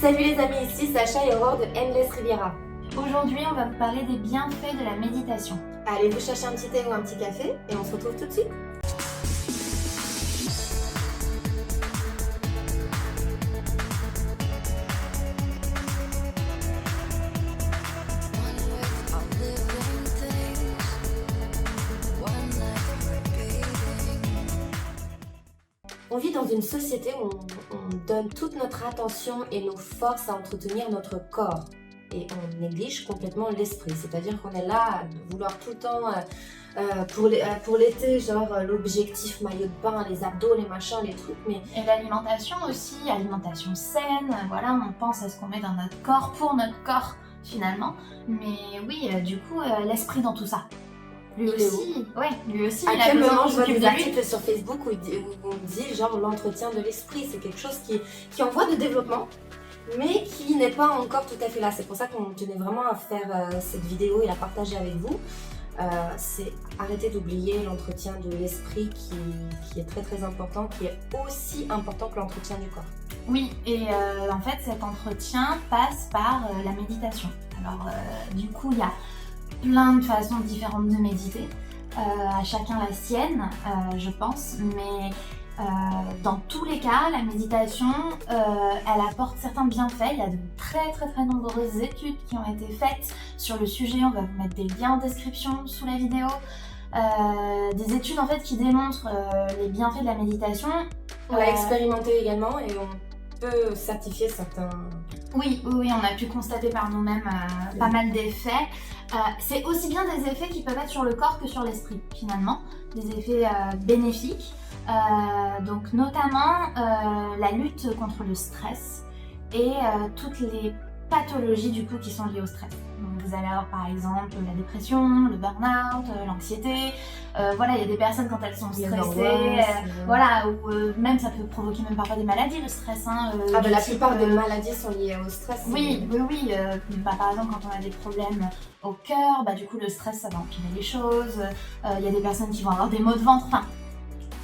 Salut les amis, ici Sacha et Aurore de Endless Riviera. Aujourd'hui, on va vous parler des bienfaits de la méditation. Allez vous chercher un petit thé ou un petit café et on se retrouve tout de suite. On vit dans une société où on donne toute notre attention et nos forces à entretenir notre corps. Et on néglige complètement l'esprit. C'est-à-dire qu'on est là à vouloir tout le temps, pour l'été, genre l'objectif maillot de bain, les abdos, les machins, les trucs. Mais... Et l'alimentation aussi, alimentation saine, voilà, on pense à ce qu'on met dans notre corps, pour notre corps finalement. Mais oui, du coup, l'esprit dans tout ça. Lui aussi, à quel moment je vois des articles sur Facebook où on dit genre l'entretien de l'esprit, c'est quelque chose qui est en voie de développement, mais qui n'est pas encore tout à fait là. C'est pour ça qu'on tenait vraiment à faire cette vidéo et la partager avec vous. C'est arrêter d'oublier l'entretien de l'esprit qui est très très important, qui est aussi important que l'entretien du corps. Oui, et en fait cet entretien passe par la méditation. Alors du coup il y a plein de façons différentes de méditer, à chacun la sienne, je pense, mais dans tous les cas, la méditation, elle apporte certains bienfaits. Il y a de très nombreuses études qui ont été faites sur le sujet. On va vous mettre des liens en description sous la vidéo. Des études en fait qui démontrent les bienfaits de la méditation. On l'a expérimenté également et on peut certifier certains... Oui, on a pu constater par nous-mêmes pas mal d'effets. C'est aussi bien des effets qui peuvent être sur le corps que sur l'esprit finalement, des effets bénéfiques. Donc notamment la lutte contre le stress et toutes les pathologies du coup qui sont liées au stress. Donc, vous allez avoir par exemple la dépression, le burn-out, l'anxiété. Voilà, il y a des personnes quand elles sont stressées, voilà, ou même ça peut provoquer même parfois des maladies, le stress. La plupart des maladies sont liées au stress. Oui. Par exemple, quand on a des problèmes au cœur, du coup le stress ça va empirer les choses. Il y a des personnes qui vont avoir des maux de ventre. Enfin,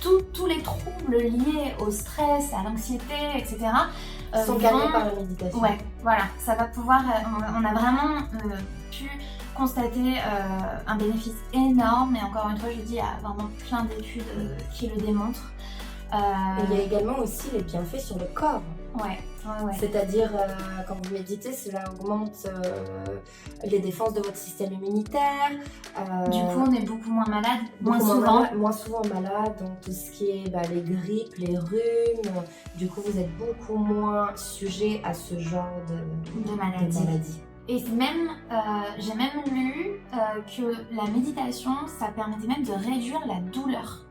tous les troubles liés au stress, à l'anxiété, etc. sont calmés par la méditation. Ouais, voilà, ça va pouvoir... on a vraiment pu constater un bénéfice énorme, et encore une fois, je dis, il y a vraiment plein d'études qui le démontrent. Il y a également aussi les bienfaits sur le corps. Ouais. C'est-à-dire, quand vous méditez, cela augmente les défenses de votre système immunitaire. Du coup, on est beaucoup moins malade, moins souvent malade, donc tout ce qui est les grippes, les rhumes. Du coup, vous êtes beaucoup moins sujet à ce genre de maladie. Et même, j'ai même lu que la méditation, ça permettait même de réduire la douleur.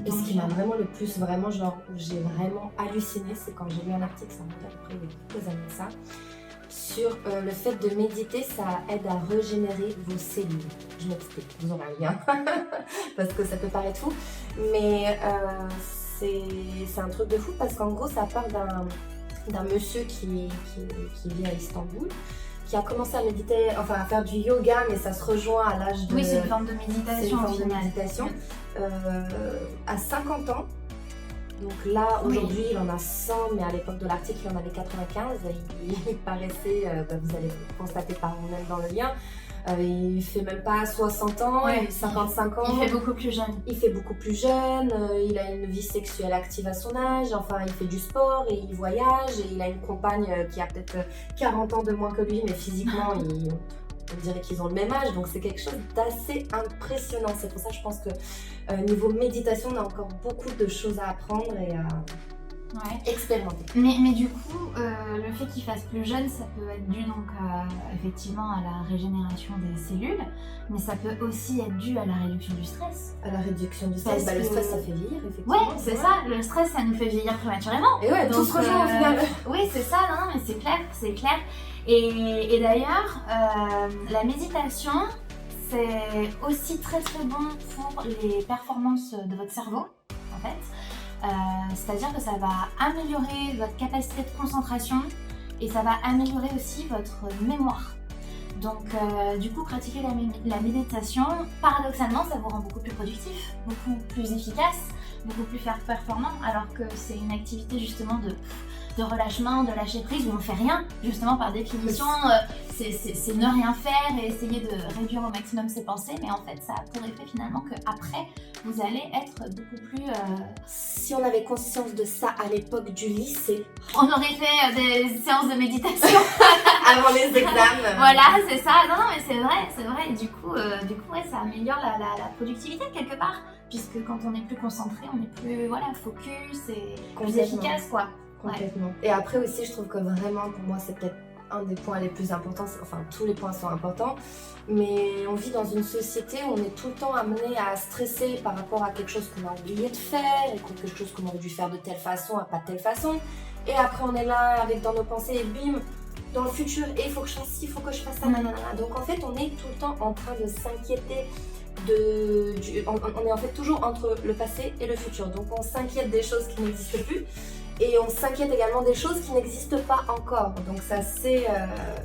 Et ce qui m'a vraiment le plus, où j'ai vraiment halluciné, c'est quand j'ai lu un article, ça remonte à peu près il y a quelques années ça, sur le fait de méditer, ça aide à régénérer vos cellules. Je m'explique, vous aurez un lien, parce que ça peut paraître fou, mais c'est un truc de fou, parce qu'en gros, ça parle d'un monsieur qui vit à Istanbul, qui a commencé à méditer, enfin à faire du yoga, mais ça se rejoint à l'âge de... Oui, c'est une forme de méditation. À 50 ans. Donc là, aujourd'hui, il en a 100, mais à l'époque de l'article, il en avait 95. Il paraissait, vous allez constater par vous-même dans le lien, il fait même pas 60 ans, il a 55 ans. Il fait beaucoup plus jeune. Il a une vie sexuelle active à son âge, enfin il fait du sport et il voyage et il a une compagne qui a peut-être 40 ans de moins que lui, mais physiquement on dirait qu'ils ont le même âge, donc c'est quelque chose d'assez impressionnant. C'est pour ça que je pense que niveau méditation, on a encore beaucoup de choses à apprendre et à expérimenter. Mais du coup, le fait qu'il fasse plus jeune, ça peut être dû donc effectivement à la régénération des cellules, mais ça peut aussi être dû à la réduction du stress. À la réduction du stress, le stress ça fait vieillir effectivement. Ouais, c'est ça, le stress ça nous fait vieillir prématurément. Et ouais, tout se rejoint au final. Oui, c'est ça, non, mais c'est clair. Et d'ailleurs, la méditation, c'est aussi très bon pour les performances de votre cerveau, en fait. C'est-à-dire que ça va améliorer votre capacité de concentration et ça va améliorer aussi votre mémoire. Donc du coup, pratiquer la méditation, paradoxalement, ça vous rend beaucoup plus productif, beaucoup plus efficace, beaucoup plus performant, alors que c'est une activité justement de relâchement, de lâcher prise, où on fait rien, justement par définition, c'est ne rien faire et essayer de réduire au maximum ses pensées, mais en fait ça a pour effet finalement qu'après, vous allez être beaucoup plus... Si on avait conscience de ça à l'époque du lycée, On aurait fait des séances de méditation. avant les examens. Voilà, c'est ça. Non, mais c'est vrai. Du coup, ouais, ça améliore la productivité quelque part, puisque quand on est plus concentré, on est plus focus et plus efficace, quoi. Complètement. Et après aussi, je trouve que vraiment, pour moi, c'est peut-être un des points les plus importants. Enfin, tous les points sont importants, mais on vit dans une société où on est tout le temps amené à stresser par rapport à quelque chose qu'on a oublié de faire, et quelque chose qu'on aurait dû faire de telle façon, à pas de telle façon. Et après, on est là avec dans nos pensées et bim, dans le futur, et il faut que je fasse ci, il faut que je fasse ça, nanana. Donc en fait, on est tout le temps en train de s'inquiéter. On est en fait toujours entre le passé et le futur. Donc on s'inquiète des choses qui n'existent plus. Et on s'inquiète également des choses qui n'existent pas encore. Donc ça c'est...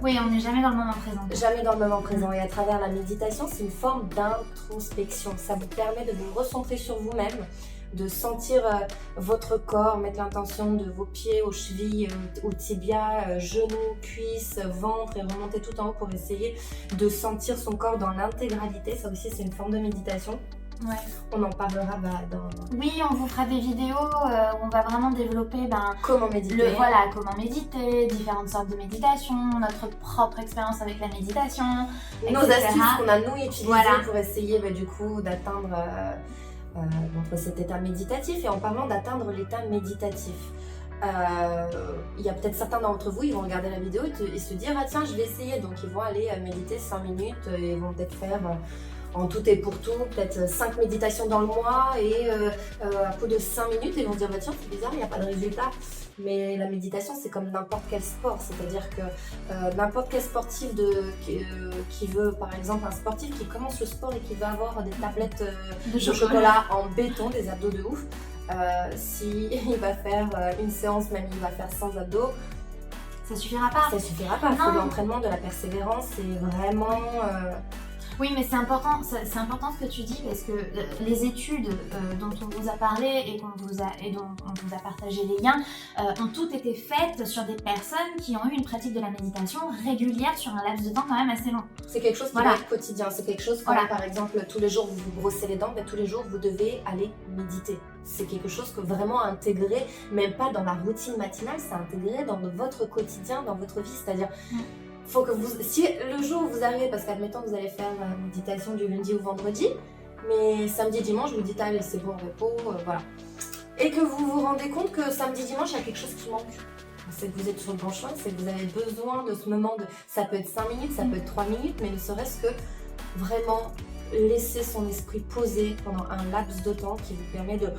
Oui, on n'est jamais dans le moment présent. Jamais dans le moment présent. Et à travers la méditation, c'est une forme d'introspection. Ça vous permet de vous recentrer sur vous-même, de sentir votre corps, mettre l'intention de vos pieds aux chevilles, aux tibias, genoux, cuisses, ventre et remonter tout en haut pour essayer de sentir son corps dans l'intégralité. Ça aussi c'est une forme de méditation. Ouais. On en parlera dans... Oui, on vous fera des vidéos où on va vraiment développer comment méditer. Comment méditer, différentes sortes de méditation, notre propre expérience avec la méditation, nos etc. astuces qu'on a nous utilisées pour essayer du coup d'atteindre cet état méditatif. Et en parlant d'atteindre l'état méditatif, il y a peut-être certains d'entre vous, ils vont regarder la vidéo et se dire ah tiens je vais essayer, donc ils vont aller méditer 5 minutes et ils vont peut-être faire en tout et pour tout peut-être 5 méditations dans le mois et à coup de 5 minutes ils vont se dire bah tiens c'est bizarre, il n'y a pas de résultat. Mais la méditation c'est comme n'importe quel sport, c'est-à-dire que n'importe quel sportif qui veut, par exemple un sportif qui commence le sport et qui veut avoir des tablettes de chocolat en béton, des abdos de ouf, si il va faire une séance, même il va faire 100 abdos, ça suffira pas. Ça suffira pas, il faut de l'entraînement, de la persévérance, c'est vraiment... Oui, mais c'est important ce que tu dis, parce que les études dont on vous a parlé et dont on vous a partagé les liens ont toutes été faites sur des personnes qui ont eu une pratique de la méditation régulière sur un laps de temps quand même assez long. C'est quelque chose qui va être quotidien, c'est quelque chose comme par exemple tous les jours vous vous brossez les dents, tous les jours vous devez aller méditer. C'est quelque chose que vraiment intégrer, même pas dans la routine matinale, c'est intégré dans votre quotidien, dans votre vie, c'est-à-dire... Faut que si le jour où vous arrivez, parce qu'admettons vous allez faire la méditation du lundi au vendredi, mais samedi, dimanche, vous dites allez c'est bon, repos, voilà. Et que vous vous rendez compte que samedi, dimanche, il y a quelque chose qui manque. C'est que vous êtes sur le bon chemin, c'est que vous avez besoin de ce moment ça peut être 5 minutes, ça peut être 3 minutes, mais ne serait-ce que vraiment laisser son esprit posé pendant un laps de temps qui vous permet de...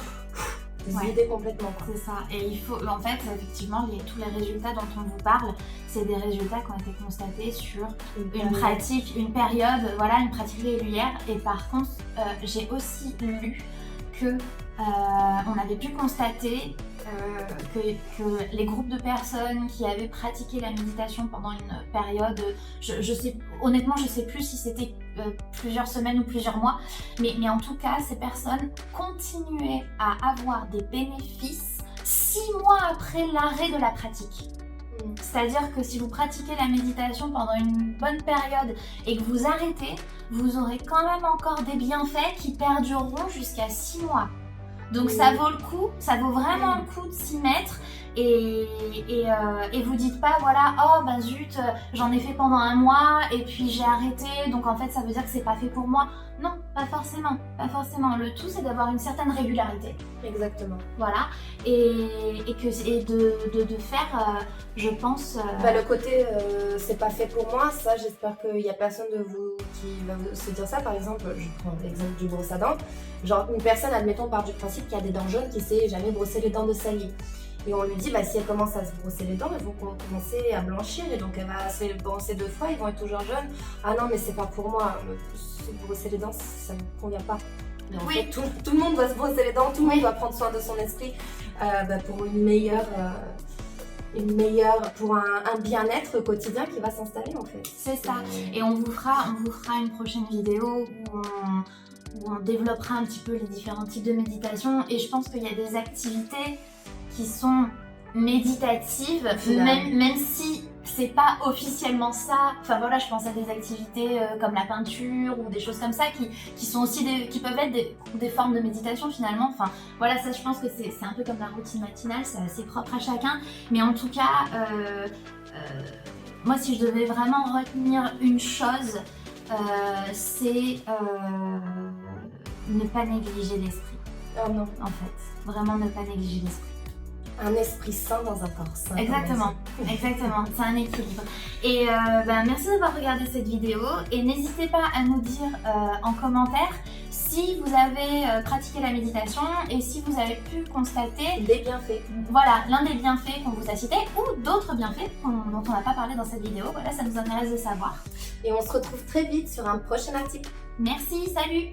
vous vider complètement. C'est ça. Et il faut, en fait, effectivement, tous les résultats dont on vous parle, c'est des résultats qui ont été constatés sur une pratique régulière. Et par contre, j'ai aussi lu que on avait pu constater que les groupes de personnes qui avaient pratiqué la méditation pendant une période, honnêtement je sais plus si c'était plusieurs semaines ou plusieurs mois, mais en tout cas ces personnes continuaient à avoir des bénéfices 6 mois après l'arrêt de la pratique. C'est-à-dire que si vous pratiquez la méditation pendant une bonne période et que vous arrêtez, vous aurez quand même encore des bienfaits qui perdureront jusqu'à 6 mois. Donc ça vaut le coup, ça vaut vraiment le coup de s'y mettre et vous dites pas voilà, oh bah zut, j'en ai fait pendant 1 mois et puis j'ai arrêté, donc en fait ça veut dire que c'est pas fait pour moi. Non, pas forcément. Le tout c'est d'avoir une certaine régularité. Exactement. Voilà, et de faire, je pense... le côté c'est pas fait pour moi, ça j'espère qu'il y a personne de vous qui va se dire ça. Par exemple, je prends l'exemple du brosse à dents. Genre une personne, admettons, part du principe qu'il y a des dents jaunes qui sait jamais brosser les dents de sa vie. Et on lui dit, si elle commence à se brosser les dents, elles vont commencer à blanchir et donc elle va se brosser 2 fois, ils vont être toujours jeunes. Ah non, mais c'est pas pour moi, se brosser les dents, ça ne me convient pas. Mais en fait, tout le monde doit se brosser les dents, tout le monde doit prendre soin de son esprit pour une meilleure, pour un bien-être quotidien qui va s'installer en fait. C'est ça. Et on vous fera une prochaine vidéo où on développera un petit peu les différents types de méditation, et je pense qu'il y a des activités qui sont méditative, même si c'est pas officiellement ça. Enfin voilà, je pense à des activités comme la peinture ou des choses comme ça qui sont aussi qui peuvent être des formes de méditation finalement. Enfin voilà, ça je pense que c'est un peu comme la routine matinale, c'est assez propre à chacun. Mais en tout cas, moi si je devais vraiment retenir une chose, c'est ne pas négliger l'esprit. Oh non. En fait, vraiment ne pas négliger l'esprit. Un esprit sain dans un corps sain. Exactement, exactement, c'est un équilibre. Et merci d'avoir regardé cette vidéo et n'hésitez pas à nous dire en commentaire si vous avez pratiqué la méditation et si vous avez pu constater des bienfaits. Voilà, l'un des bienfaits qu'on vous a cité ou d'autres bienfaits dont on n'a pas parlé dans cette vidéo. Voilà, ça nous intéresse de savoir. Et on se retrouve très vite sur un prochain article. Merci, salut!